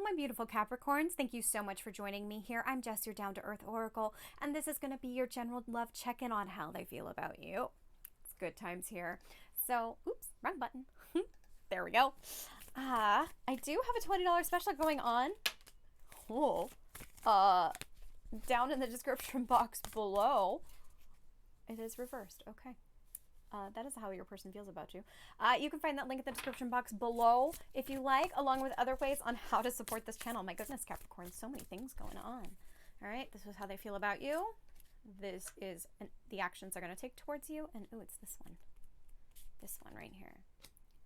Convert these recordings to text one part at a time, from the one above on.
Hello, my beautiful Capricorns. Thank you so much for joining me here. I'm Jess, your down-to-earth oracle, and this is going to be your general love check-in on how they feel about you. It's good times here. So, oops, wrong button. There we go. I do have a $20 special going on. Oh, down in the description box below. It is reversed. Okay. That is how your person feels about you. You can find that link in the description box below if you like, along with other ways on how to support this channel. My goodness, Capricorn, so many things going on. All right, this is how they feel about you. This is the actions they're going to take towards you. And, ooh, it's this one. This one right here.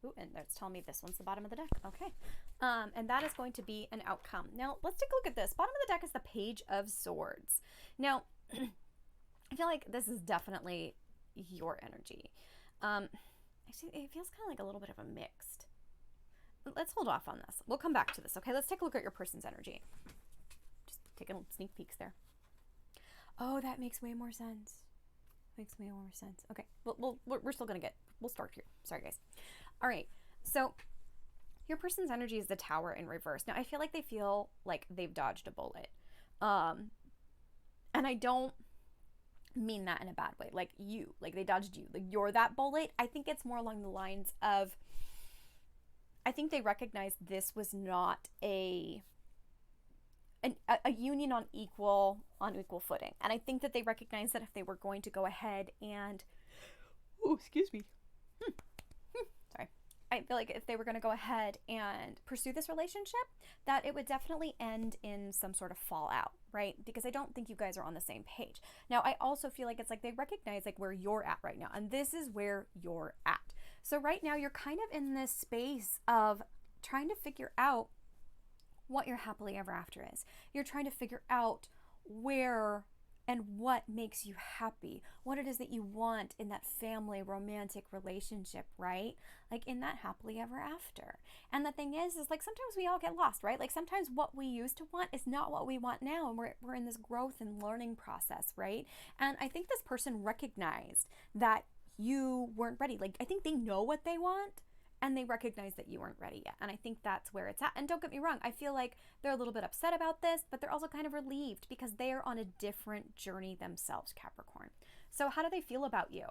Ooh, and that's telling me this one's the bottom of the deck. Okay. And that is going to be an outcome. Now, let's take a look at this. Bottom of the deck is the Page of Swords. Now, I feel like this is definitely your energy. Actually, it feels kind of like a little bit of a mixed. Let's hold off on this. We'll come back to this. Okay, let's take a look at your person's energy. Just taking sneak peeks there. Oh, that makes way more sense. Makes way more sense. Okay, we're still gonna we'll start here. Sorry, guys. All right, so your person's energy is the Tower in reverse. Now, I feel like they feel like they've dodged a bullet, and I don't mean that in a bad way, like they dodged you, like you're that bullet. I think it's more along the lines of, I think they recognize this was not a union on equal footing, and I think that they recognize that if they were going to go ahead and, oh, excuse me, sorry, I feel like if they were going to go ahead and pursue this relationship, that it would definitely end in some sort of fallout, right? Because I don't think you guys are on the same page. Now, I also feel like it's like they recognize like where you're at right now, and this is where you're at. So right now you're kind of in this space of trying to figure out what your happily ever after is. You're trying to figure out where and what makes you happy, what it is that you want in that family romantic relationship, right? Like in that happily ever after. And the thing is like sometimes we all get lost, right? Like sometimes what we used to want is not what we want now, and we're in this growth and learning process, right? And I think this person recognized that you weren't ready. Like I think they know what they want, and they recognize that you weren't ready yet. And I think that's where it's at. And don't get me wrong, I feel like they're a little bit upset about this, but they're also kind of relieved because they are on a different journey themselves, Capricorn. So how do they feel about you?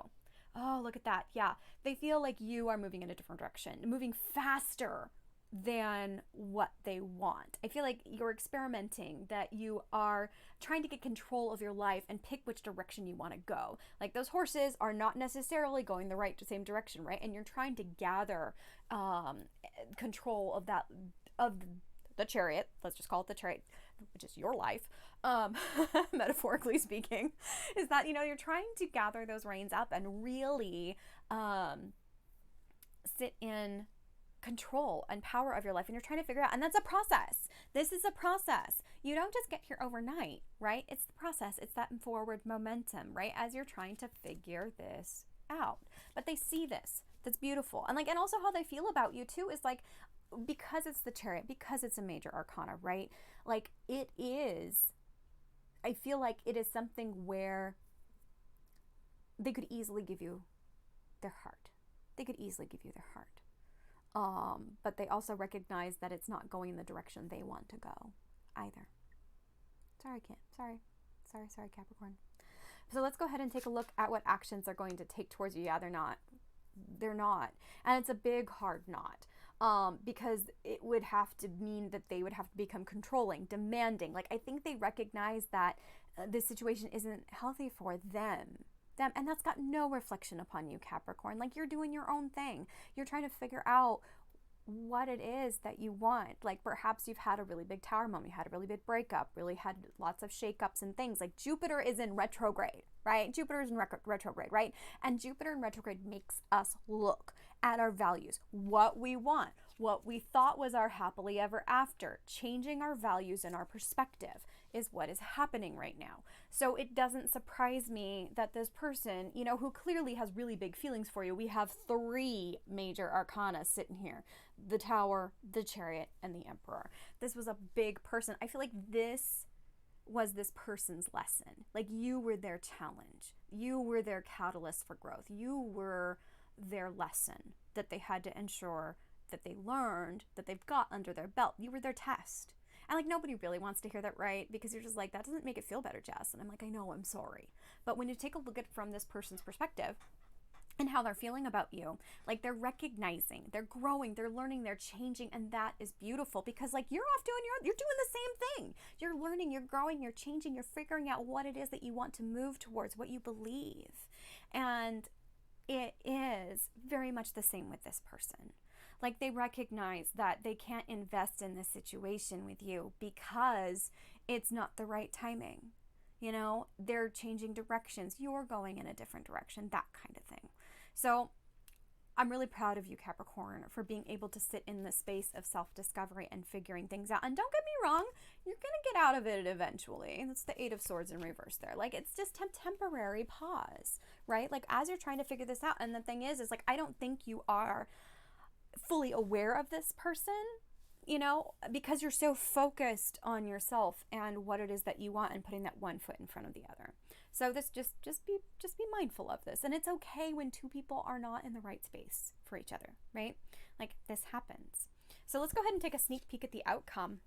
Oh, look at that. Yeah, they feel like you are moving in a different direction, moving faster than what they want. I feel like you're experimenting, that you are trying to get control of your life and pick which direction you want to go. Like those horses are not necessarily going the same direction, right? And you're trying to gather control of that, of the chariot. Let's just call it the chariot, which is your life, metaphorically speaking, is that, you're trying to gather those reins up and really sit in control and power of your life, and you're trying to figure out, and that's a process. This is a process. You don't just get here overnight, right? It's the process. It's that forward momentum, right? As you're trying to figure this out. But they see this. That's beautiful. And and also how they feel about you too is like, because it's the chariot, because it's a major arcana, right? Like it is, I feel like it is something where they could easily give you their heart. They could easily give you their heart. But they also recognize that it's not going in the direction they want to go either. Sorry, Capricorn. So let's go ahead and take a look at what actions they're going to take towards you. Yeah, they're not. And it's a big, hard not. Because it would have to mean that they would have to become controlling, demanding. Like, I think they recognize that this situation isn't healthy for them. And that's got no reflection upon you, Capricorn. Like you're doing your own thing. You're trying to figure out what it is that you want. Like perhaps you've had a really big tower moment, you had a really big breakup, really had lots of shakeups and things. Like Jupiter is in retrograde, right? Jupiter is in retrograde, right? And Jupiter in retrograde makes us look at our values, what we want, what we thought was our happily ever after. Changing our values and our perspective is what is happening right now. So it doesn't surprise me that this person, who clearly has really big feelings for you, we have 3 major arcana sitting here: the Tower, the Chariot, and the Emperor. This was a big person. I feel like this was this person's lesson. Like you were their challenge. You were their catalyst for growth. You were their lesson that they had to ensure that they learned, that they've got under their belt. You were their test. And like, nobody really wants to hear that, right? Because you're just like, that doesn't make it feel better, Jess. And I'm like, I know, I'm sorry. But when you take a look at it from this person's perspective and how they're feeling about you, like, they're recognizing, they're growing, they're learning, they're changing. And that is beautiful, because like, you're off doing you're doing the same thing. You're learning, you're growing, you're changing, you're figuring out what it is that you want to move towards, what you believe. And it is very much the same with this person. Like, they recognize that they can't invest in this situation with you because it's not the right timing. You know, they're changing directions. You're going in a different direction, that kind of thing. So I'm really proud of you, Capricorn, for being able to sit in the space of self-discovery and figuring things out. And don't get me wrong, you're going to get out of it eventually. That's the Eight of Swords in reverse there. Like, it's just temporary pause, right? Like, as you're trying to figure this out. And the thing is like, I don't think you are fully aware of this person, you know, because you're so focused on yourself and what it is that you want, and putting that one foot in front of the other. So this just be mindful of this. And it's okay when two people are not in the right space for each other, right? Like, this happens. So let's go ahead and take a sneak peek at the outcome.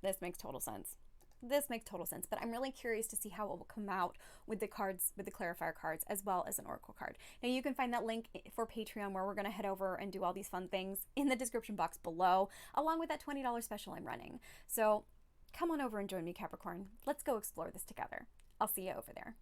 This makes total sense. This makes total sense, but I'm really curious to see how it will come out with the cards, with the clarifier cards, as well as an oracle card. Now, you can find that link for Patreon, where we're going to head over and do all these fun things, in the description box below, along with that $20 special I'm running. So come on over and join me, Capricorn. Let's go explore this together. I'll see you over there.